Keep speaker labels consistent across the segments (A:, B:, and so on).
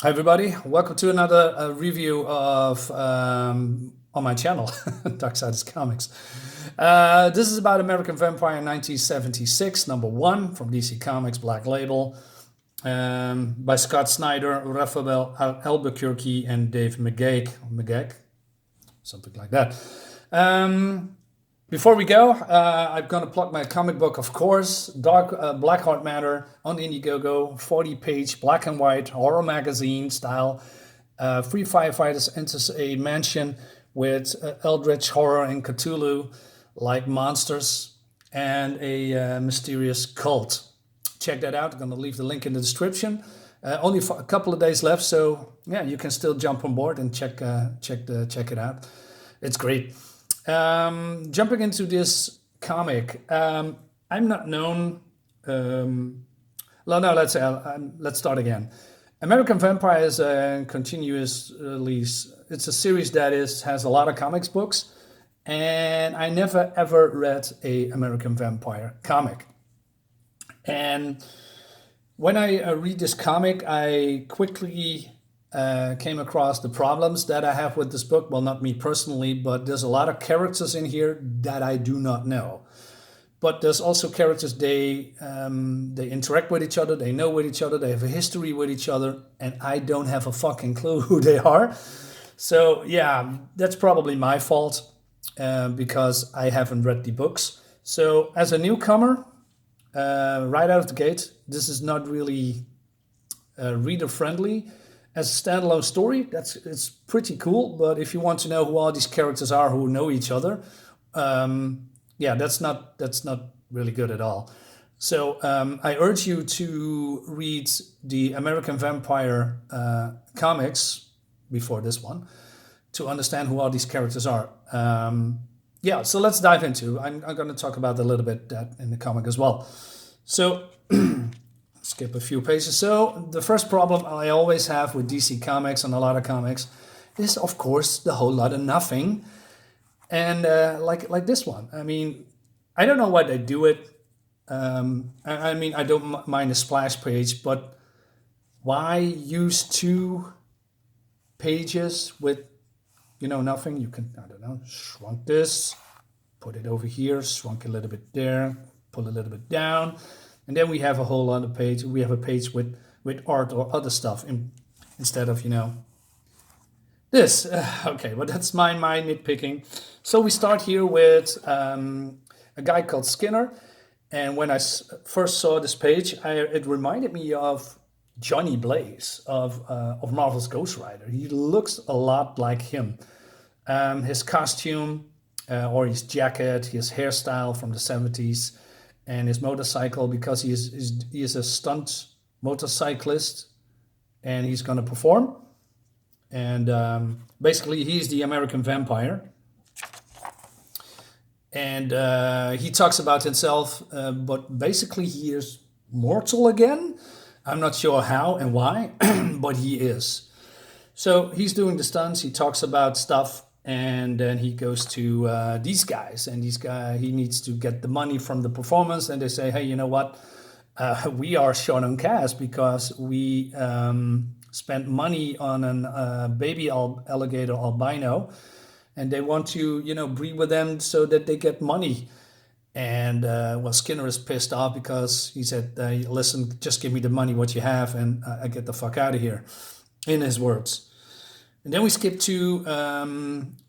A: Hi everybody, welcome to another review of on my channel, Darksiders Comics. This is about American Vampire 1976, number 1 from DC Comics, Black Label, by Scott Snyder, Raphael Albuquerque, and Dave McGeek, something like that. Before we go, I'm going to plug my comic book, of course, BLACKHART MANOR on Indiegogo, 40-page black and white horror magazine style. 3 firefighters enters a mansion with eldritch horror and Cthulhu like monsters and a mysterious cult. Check that out. I'm going to leave the link in the description. Only for a couple of days left, so yeah, you can still jump on board and check it out. It's great. Jumping into this comic, I'm not known. Let's start again. American Vampire is a continuous release. It's a series that has a lot of comics books, and I never ever read a American Vampire comic. And when I read this comic, I quickly came across the problems that I have with this book. Well, not me personally, but there's a lot of characters in here that I do not know. But there's also characters, they interact with each other, they know with each other, they have a history with each other, and I don't have a fucking clue who they are. So yeah, that's probably my fault because I haven't read the books. So as a newcomer, right out of the gate, this is not really reader friendly. As a standalone story, it's pretty cool. But if you want to know who all these characters are who know each other, yeah, that's not really good at all. So I urge you to read the American Vampire comics before this one to understand who all these characters are. Yeah, so let's dive into. I'm going to talk about a little bit that in the comic as well. So skip a few pages. So the first problem I always have with DC Comics and a lot of comics is, of course, the whole lot of nothing. And like this one. I mean, I don't know why they do it. I mean, I don't mind a splash page, but why use 2 pages with, nothing? You can, I don't know, shrunk this, put it over here, shrunk a little bit there, pull a little bit down. And then we have a whole other page. We have a page with art or other stuff instead of, this. Okay, but that's my nitpicking. So we start here with a guy called Skinner. And when I first saw this page, it reminded me of Johnny Blaze of Marvel's Ghost Rider. He looks a lot like him. His costume or his jacket, his hairstyle from the 70s, and his motorcycle, because he is a stunt motorcyclist and he's going to perform. And basically he's the American Vampire. And he talks about himself, but basically he is mortal again. I'm not sure how and why, but he is. So he's doing the stunts, he talks about stuff, and then he goes to these guys, and he needs to get the money from the performance, and they say, hey, you know what? We are short on cash because we spent money on a baby alligator albino, and they want to, breed with them so that they get money. And Skinner is pissed off because he said, listen, just give me the money, what you have, and I get the fuck out of here, in his words. And then we skip to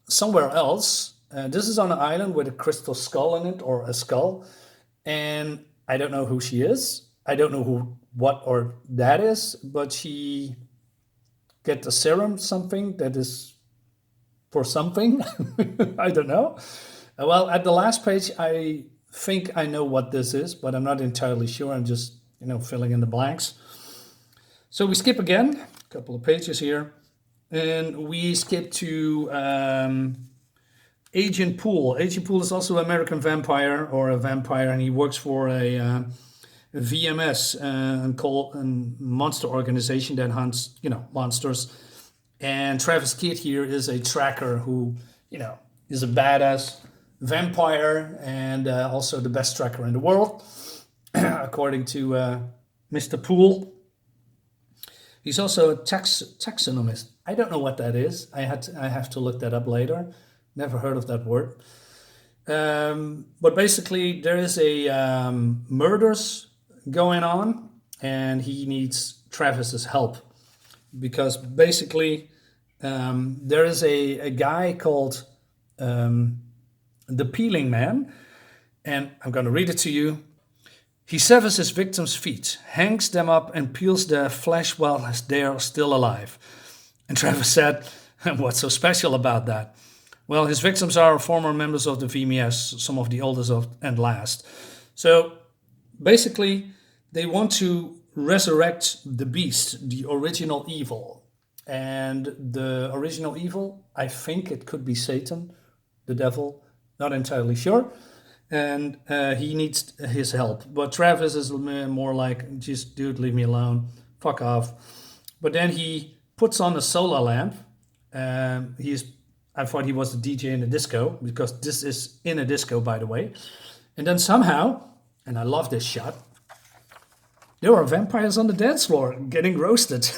A: somewhere else. This is on an island with a crystal skull in it, or a skull. And I don't know who she is. I don't know what or that is, but she get the serum, something that is for something. I don't know. Well, at the last page, I think I know what this is, but I'm not entirely sure. I'm just, filling in the blanks. So we skip again, a couple of pages here. And we skip to Agent Poole. Agent Poole is also an American vampire, or a vampire, and he works for a VMS, a monster organization that hunts, monsters. And Travis Kidd here is a tracker who, is a badass vampire and also the best tracker in the world, according to Mr. Poole. He's also a taxonomist. I don't know what that is. I have to look that up later. Never heard of that word. But basically, there is a murders going on, and he needs Travis's help because basically there is a guy called the Peeling Man, and I'm going to read it to you. He severs his victims' feet, hangs them up, and peels their flesh while they are still alive. And Travis said, "What's so special about that?" Well, his victims are former members of the VMS, some of the oldest and last. So basically, they want to resurrect the beast, the original evil. And the original evil, I think it could be Satan, the devil, not entirely sure. And he needs his help. But Travis is more like, just dude, leave me alone, fuck off. But then he puts on a solar lamp. I thought he was the DJ in a disco, because this is in a disco, by the way. And then somehow, and I love this shot, there are vampires on the dance floor getting roasted.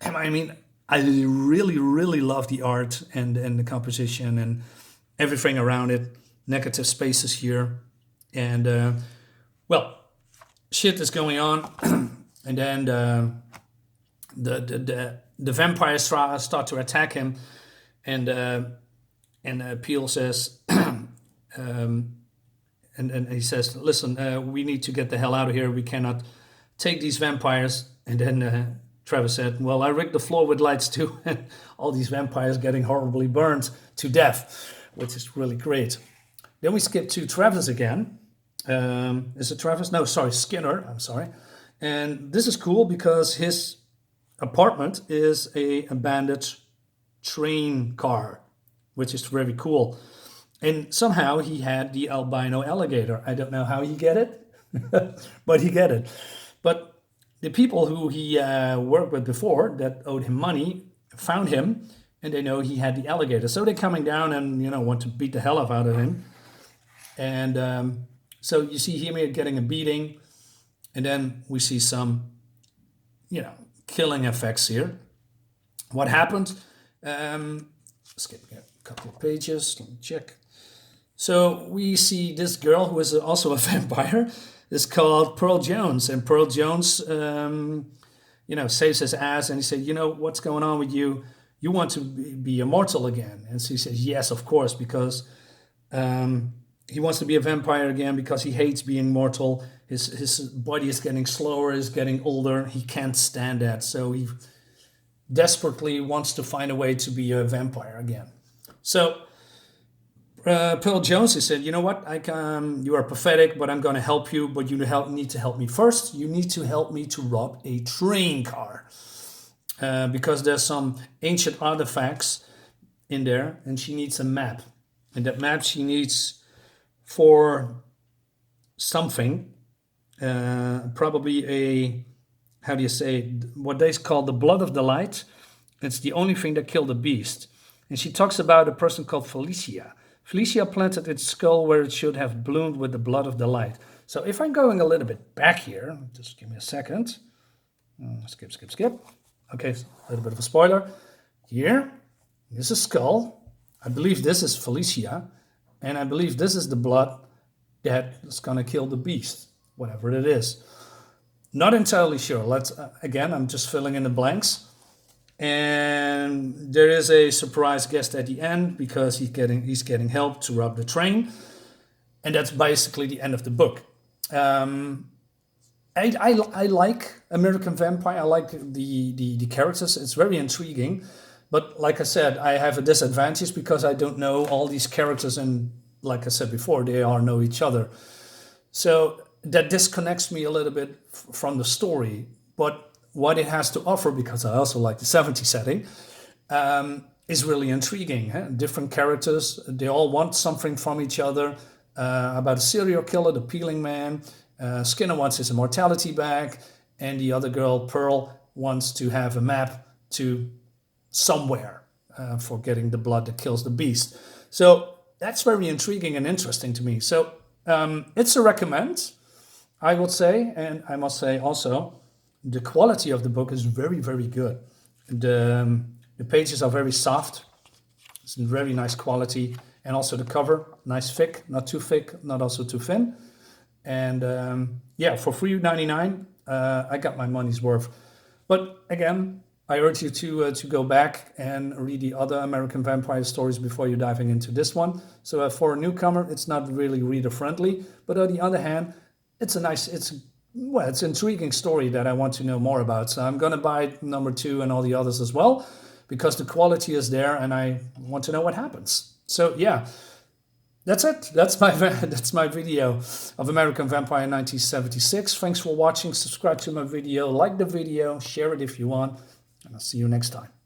A: I mean, I really, really love the art and the composition and everything around it. Negative spaces here. And, well, shit is going on. And then the vampires start to attack him. And Peel says, and he says, listen, we need to get the hell out of here. We cannot take these vampires. And then Travis said, well, I rigged the floor with lights too. And all these vampires getting horribly burned to death, which is really great. Then we skip to Travis again. Is it Travis? No, sorry, Skinner. I'm sorry. And this is cool because his apartment is a abandoned train car, which is very cool. And somehow he had the albino alligator. I don't know how he get it, but he get it. But the people who he worked with before that owed him money found him, and they know he had the alligator. So they're coming down and, want to beat the hell out of him. And so you see him here getting a beating, and then we see some, killing effects here. What happened? Skip a couple of pages, let me check. So we see this girl who is also a vampire is called Pearl Jones, and Pearl Jones, saves his ass, and he said, what's going on with you? You want to be immortal again? And she says, yes, of course, because he wants to be a vampire again because he hates being mortal. His body is getting slower, is getting older. He can't stand that, so he desperately wants to find a way to be a vampire again. So Pearl Jones, he said, you know what, you are pathetic, but I'm going to help you, but you need to help me first. You need to help me to rob a train car because there's some ancient artifacts in there, and she needs a map. And that map she needs for something, probably what they call the blood of the light. It's the only thing that killed the beast. And she talks about a person called Felicia. Felicia planted its skull where it should have bloomed with the blood of the light. So if I'm going a little bit back here, just give me a second. Skip. Okay, a little bit of a spoiler. Here is a skull. I believe this is Felicia. And I believe this is the blood that is going to kill the beast, whatever it is. Not entirely sure. Again, I'm just filling in the blanks. And there is a surprise guest at the end because he's getting help to rob the train. And that's basically the end of the book. I like American Vampire. I like the characters. It's very intriguing. But like I said, I have a disadvantage because I don't know all these characters, and like I said before, they all know each other. So that disconnects me a little bit from the story. But what it has to offer, because I also like the 70s setting, is really intriguing. Different characters, they all want something from each other. About a serial killer, the Peeling Man. Skinner wants his immortality back. And the other girl, Pearl, wants to have a map to somewhere for getting the blood that kills the beast. So that's very intriguing and interesting to me. So it's a recommend, I would say. And I must say also, the quality of the book is very, very good. The pages are very soft. It's very nice quality. And also the cover, nice thick, not too thick, not also too thin. And yeah, for $3.99, I got my money's worth. But again, I urge you to go back and read the other American Vampire stories before you're diving into this one. So for a newcomer, it's not really reader friendly. But on the other hand, it's a nice, it's an intriguing story that I want to know more about. So I'm gonna buy number 2 and all the others as well, because the quality is there and I want to know what happens. So yeah, that's it. That's my video of American Vampire 1976. Thanks for watching. Subscribe to my video, like the video, share it if you want, and I'll see you next time.